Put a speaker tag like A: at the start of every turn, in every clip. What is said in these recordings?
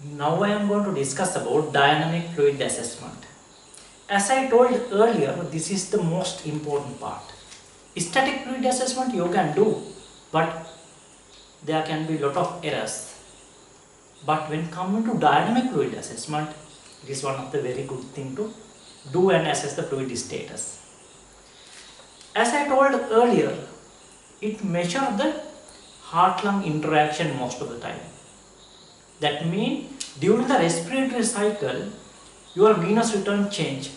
A: Now I am going to discuss about dynamic fluid assessment. As I told earlier, this is the most important part. Static fluid assessment you can do, but there can be lot of errors. But when coming to dynamic fluid assessment, it is one of the very good thing to do and assess the fluid status. As I told earlier, it measures the heart-lung interaction most of the time. That means during the respiratory cycle, your venous return change.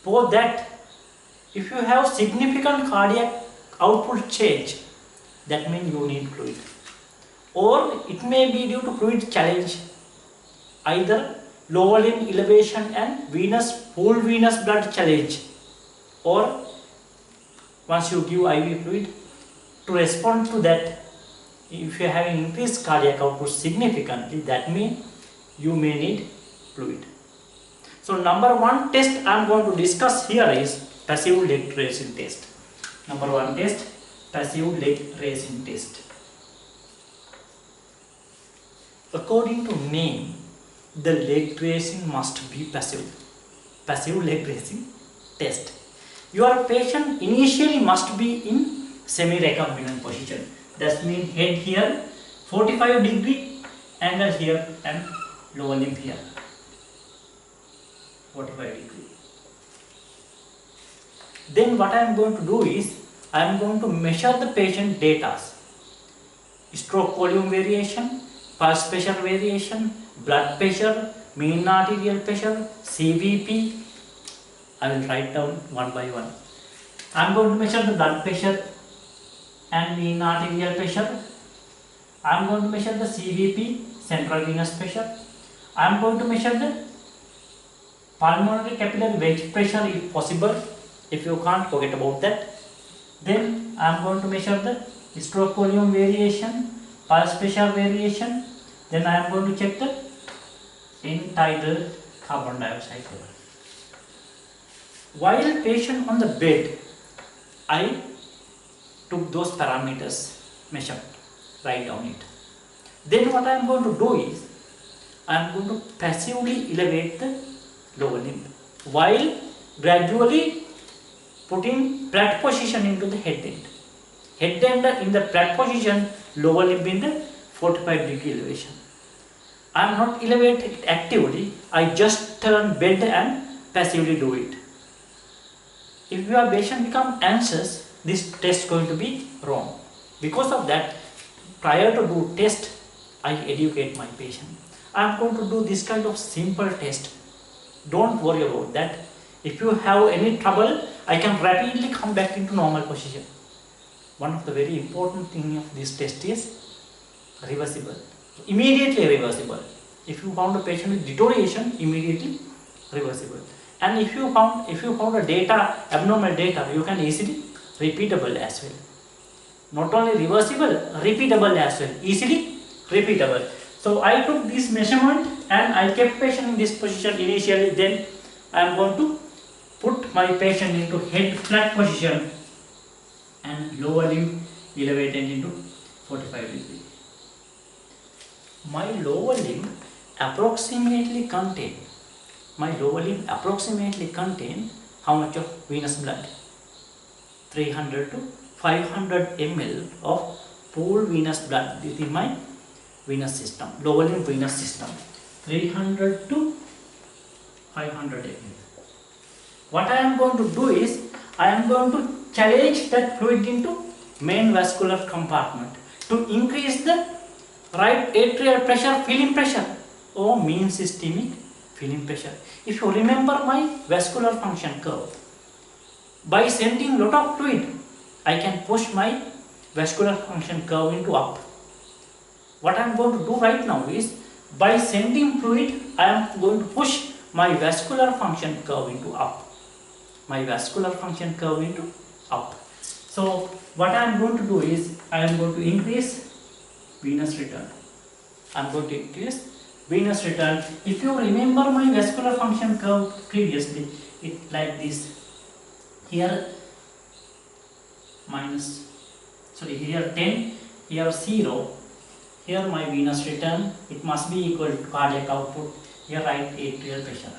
A: For that, if you have significant cardiac output change, that means you need fluid. Or it may be due to fluid challenge, either lower limb elevation and full venous blood challenge, or once you give IV fluid, to respond to that, if you are having increased cardiac output significantly, that means you may need fluid. So number one test I am going to discuss here is passive leg tracing test. Number one test, passive leg tracing test. According to name, the leg tracing must be passive. Passive leg tracing test. Your patient initially must be in semi-recumbent position. That means head here, 45-degree angle here, and lower limb here, 45-degree. Then what I am going to do is, I am going to measure the patient data. Stroke volume variation, pulse pressure variation, blood pressure, mean arterial pressure, CVP. I will write down one by one. I am going to measure the blood pressure and mean arterial pressure. I am going to measure the CVP, central venous pressure. I am going to measure the pulmonary capillary wedge pressure if possible. If you can't, forget about that. Then I am going to measure the stroke volume variation, pulse pressure variation. Then I am going to check the end-tidal carbon dioxide level. While patient on the bed, I took those parameters, measured, write down it. Then what I am going to do is, I am going to passively elevate the lower limb while gradually putting flat position into the head end. Head end in the flat position, lower limb in the 45-degree elevation. I am not elevating it actively, I just turn bed and passively do it. If your patient becomes anxious, this test is going to be wrong. Because of that, prior to do test, I educate my patient. I am going to do this kind of simple test. Don't worry about that. If you have any trouble, I can rapidly come back into normal position. One of the very important thing of this test is reversible. Immediately reversible. If you found a patient with deterioration, immediately reversible. And if you found a data, abnormal data, you can easily repeatable as well. Not only reversible, repeatable as well. Easily repeatable. So I took this measurement and I kept patient in this position initially. Then I am going to put my patient into head flat position and lower limb elevated into 45-degree. My lower limb approximately contain how much of venous blood? 300 to 500 ml of pooled venous blood within my venous system, lower limb venous system. 300 to 500 ml. What I am going to do is, I am going to challenge that fluid into main vascular compartment to increase the right atrial pressure, filling pressure, or mean systemic filling pressure. If you remember my vascular function curve, by sending lot of fluid, I can push my vascular function curve into up. What I am going to do right now is, by sending fluid, I am going to push my vascular function curve into up. So what I am going to do is, I am going to increase venous return. If you remember my vascular function curve previously, it like this. Here here 10, here 0, Here my venous return, it must be equal to cardiac output. Here write atrial pressure.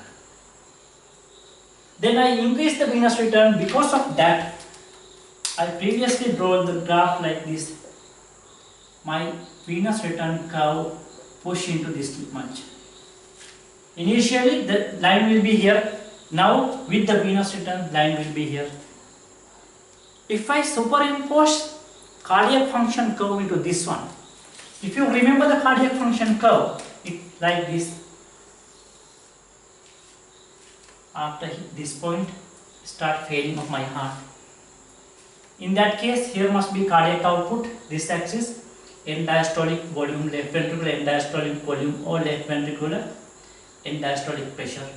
A: Then I increase the venous return. Because of that, I previously drawn the graph like this. My venous return curve push into this much. Initially the line will be here. Now with the venous return, line will be here. If I superimpose cardiac function curve into this one, if you remember the cardiac function curve, it like this. After this point, start failing of my heart. In that case, here must be cardiac output, this axis, end diastolic volume, left ventricular end diastolic volume, or left ventricular end diastolic pressure.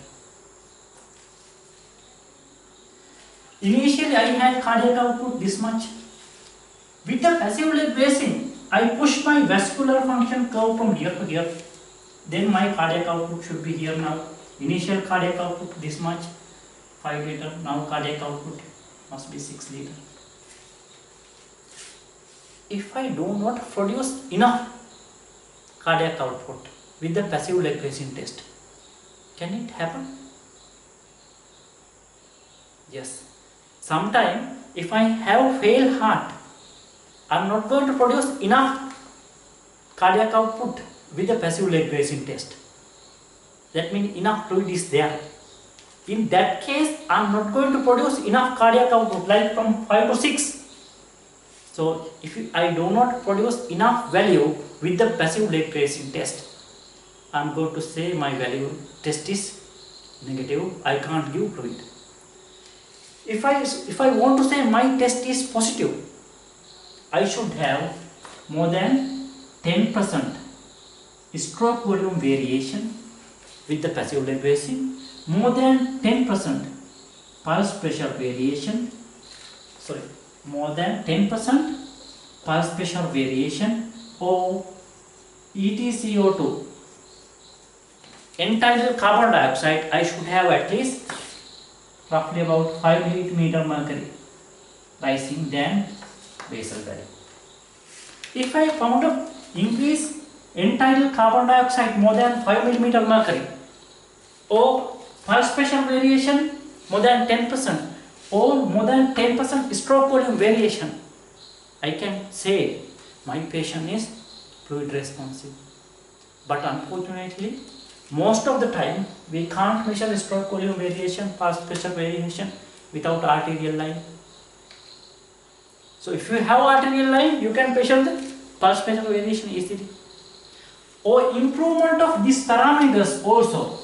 A: Initially, I had cardiac output this much. With the passive leg bracing, I push my vascular function curve from here to here. Then my cardiac output should be here now. Initial cardiac output this much, 5 liter. Now cardiac output must be 6 liter. If I do not produce enough cardiac output with the passive leg bracing test, can it happen? Yes. Sometime if I have failed heart, I am not going to produce enough cardiac output with the passive leg bracing test. That means enough fluid is there. In that case, I am not going to produce enough cardiac output like from 5 to 6. So if I do not produce enough value with the passive leg bracing test, I am going to say my value test is negative. I can't give fluid. If I want to say my test is positive, I should have more than 10% stroke volume variation with the passive leg bracing, more than 10% pulse pressure variation, more than 10% pulse pressure variation, or EtCO2, end-tidal carbon dioxide, I should have at least roughly about 5 millimeter mercury rising than basal value. If I found a increase end-tidal carbon dioxide more than 5 millimeter mercury, or pulse pressure variation more than 10%, or more than 10% stroke volume variation, I can say my patient is fluid responsive. But unfortunately, most of the time we can't measure stroke volume variation, pulse pressure variation without arterial line. So if you have arterial line, you can measure the pulse pressure variation easily. Or improvement of these parameters also.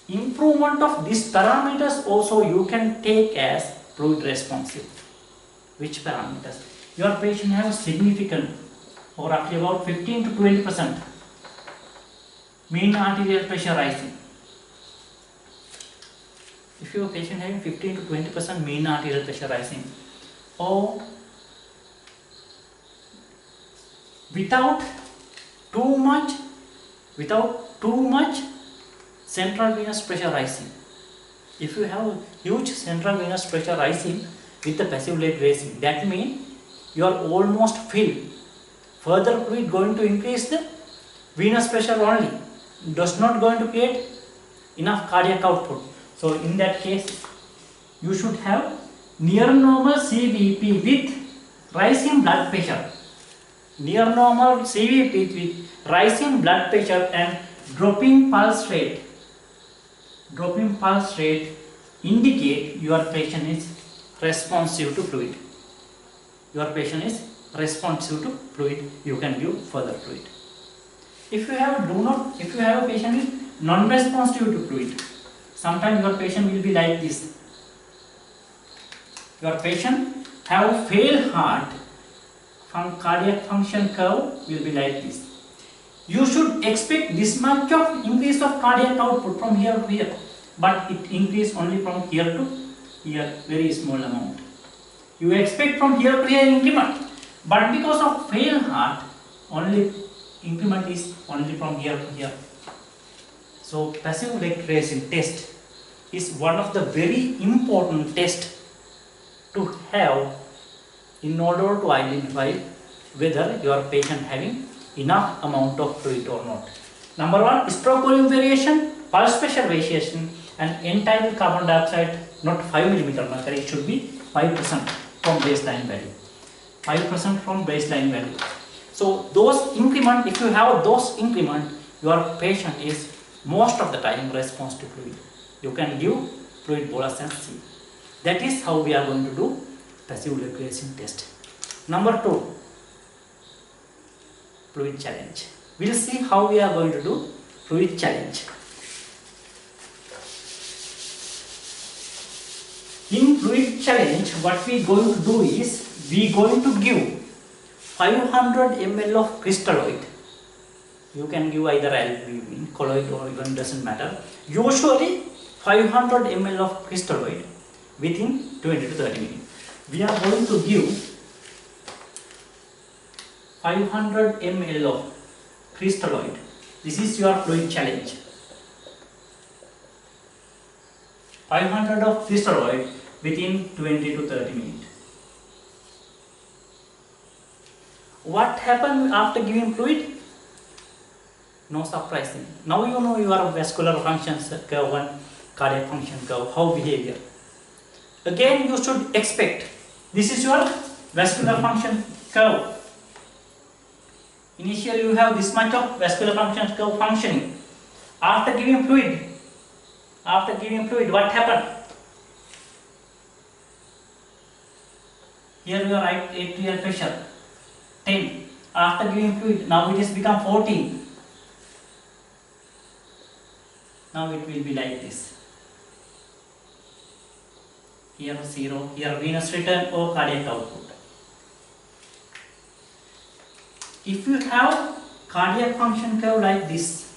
A: Improvement of these parameters also you can take as fluid responsive. Which parameters? Your patient has significant, or roughly about 15 to 20% mean arterial pressure rising. If your patient having 15 to 20% mean arterial pressure rising, or without too much central venous pressure rising. If you have huge central venous pressure rising with the passive leg bracing, that means you are almost filled. Further fluid going to increase the venous pressure only, does not going to create enough cardiac output. So in that case, you should have near normal CVP with rising blood pressure. Near normal CVP with rising blood pressure and dropping pulse rate. Dropping pulse rate indicate your patient is responsive to fluid. Your patient is responsive to fluid. You can give further fluid. If you have a patient is non-responsive to fluid, sometimes your patient will be like this. Your patient have failed heart, cardiac function curve will be like this. You should expect this much of increase of cardiac output from here to here, but it increase only from here to here, very small amount. You expect from here to here increment, but because of failed heart, only increment is only from here to here. So passive leg bracing test is one of the very important tests to have in order to identify whether your patient having enough amount of fluid or not. Number one, stroke volume variation, pulse pressure variation, and end-tidal carbon dioxide, not 5 mm mercury, it should be 5% from baseline value. 5% from baseline value. So those increment, if you have those increment, your patient is most of the time response to fluid. You can give fluid bolus and see. That is how we are going to do passive liquefaction test. Number two, fluid challenge. We will see how we are going to do fluid challenge. In fluid challenge, what we are going to do is, we are going to give 500 ml of crystalloid. You can give either albumin, colloid, or even doesn't matter. Usually 500 ml of crystalloid within 20 to 30 minutes. We are going to give 500 ml of crystalloid. This is your fluid challenge. 500 of crystalloid within 20 to 30 minutes. What happened after giving fluid? No surprising. Now you know your vascular functions curve and cardiac function curve, how behavior. Again you should expect, this is your vascular function curve. Initially you have this much of vascular function curve functioning. After giving fluid, what happened? Here your right atrial pressure 10. After giving fluid, now it has become 14. Now it will be like this. Here 0, here venous return or cardiac output. If you have cardiac function curve like this,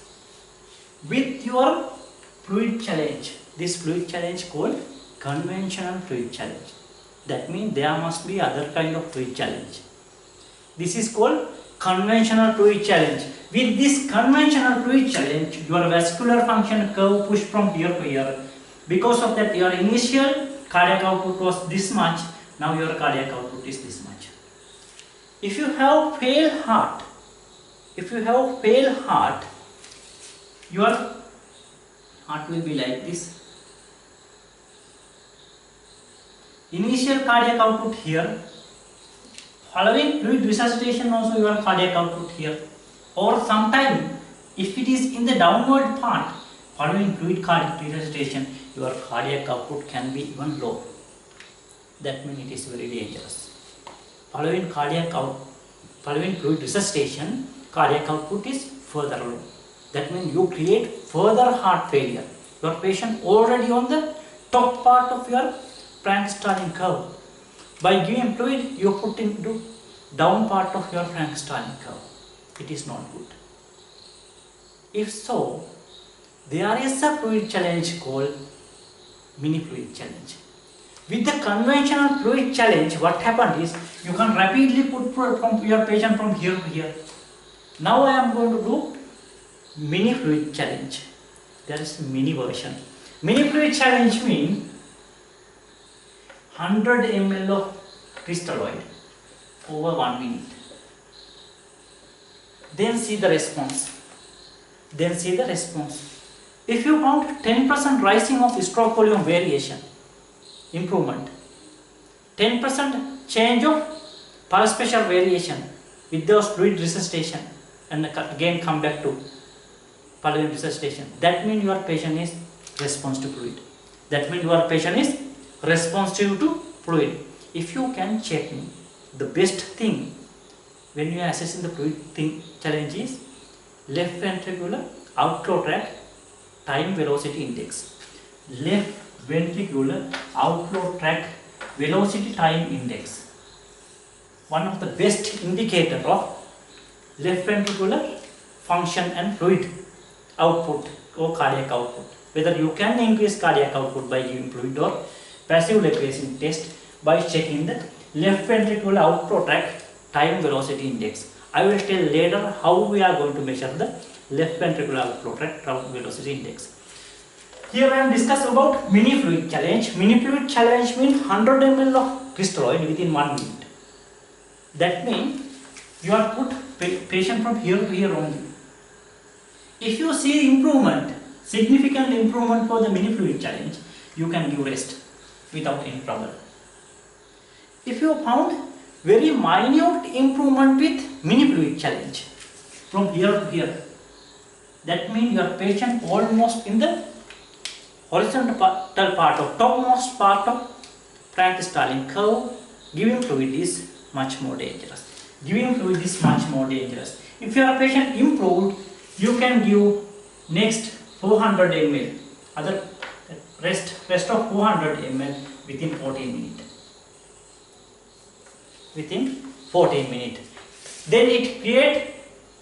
A: with your fluid challenge, this fluid challenge called conventional fluid challenge. That means there must be other kind of fluid challenge. This is called conventional fluid challenge. With this conventional fluid challenge, your vascular function curve pushed from here to here. Because of that, your initial cardiac output was this much. Now your cardiac output is this much. If you have pale heart, your heart will be like this. Initial cardiac output here. Following fluid resuscitation also your cardiac output here. Or sometime if it is in the downward part, following fluid cardiac resuscitation, your cardiac output can be even low. That means it is very dangerous. Following fluid resuscitation, cardiac output is further low. That means you create further heart failure. Your patient already on the top part of your Frank-Starling curve. By giving fluid, you put into down part of your Frank-Starling curve. It is not good. If so, there is a fluid challenge called mini fluid challenge. With the conventional fluid challenge, what happened is you can rapidly put from your patient from here to here. Now I am going to do mini fluid challenge. There is mini version. Mini fluid challenge means 100 ml of crystalloid over 1 minute. Then see the response. If you count 10% rising of stroke volume variation, improvement, 10% change of pulse pressure variation with those fluid resuscitation, and again come back to following resuscitation, that means your patient is response to fluid. If you can check me, the best thing when you are assessing the fluid challenge is left ventricular outflow tract time velocity index. Left ventricular outflow tract velocity time index. One of the best indicator of left ventricular function and fluid output or cardiac output. Whether you can increase cardiac output by giving fluid or passive liquefaction test by checking the left ventricular outflow tract time velocity index. I will tell later how we are going to measure the left ventricular outflow tract time velocity index. Here I am discussing about mini fluid challenge. Mini fluid challenge means 100 ml of crystalloid within 1 minute. That means you are put patient from here to here only. If you see improvement, significant improvement for the mini fluid challenge, you can give rest without any problem. If you found very minute improvement with mini fluid challenge from here to here, that means your patient almost in the horizontal part of topmost part of Frank-Starling curve. Giving fluid is much more dangerous. Giving fluid is much more dangerous. If your patient improved, you can give next 400 ml, other rest of 400 ml within 14 minutes. Within 14 minutes. Then it create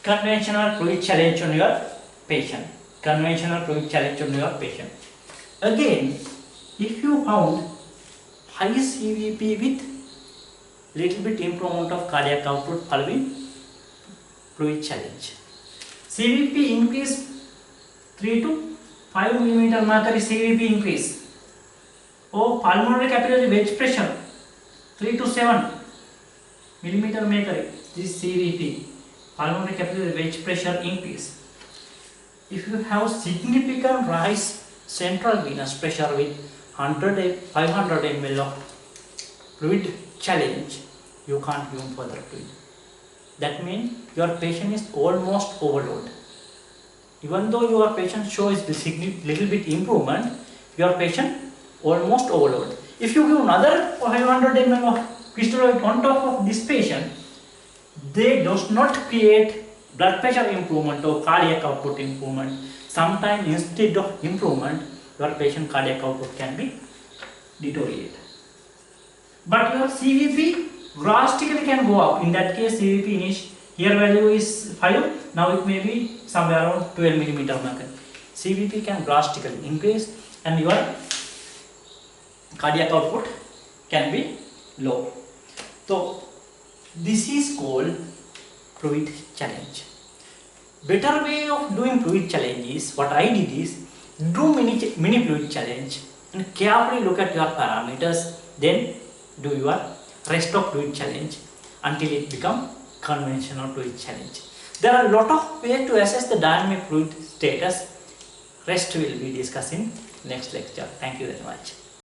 A: conventional fluid challenge on your patient. Conventional fluid challenge on your patient. Again, if you found high CVP with little bit improvement of cardiac output following fluid challenge. CVP increase 3 to 5 mm mercury CVP increase. Or pulmonary capillary wedge pressure 3 to 7 mm mercury. This CVP, pulmonary capillary wedge pressure increase. If you have significant rise central venous pressure with 500 ml of fluid challenge, you can't give further fluid. That means your patient is almost overloaded. Even though your patient shows little bit improvement, your patient almost overloaded. If you give another 500 ml of crystalloid on top of this patient, they does not create blood pressure improvement or cardiac output improvement. Sometimes instead of improvement, your patient cardiac output can be deteriorated. But your CVP drastically can go up. In that case, CVP initial here value is 5, now it may be somewhere around 12 mm mercury. CVP can drastically increase and your cardiac output can be low. So this is called fluid challenge. Better way of doing fluid challenge is, what I did is, do mini fluid challenge and carefully look at your parameters, then do your rest of fluid challenge until it become conventional fluid challenge. There are a lot of ways to assess the dynamic fluid status. Rest will be discussed in next lecture. Thank you very much.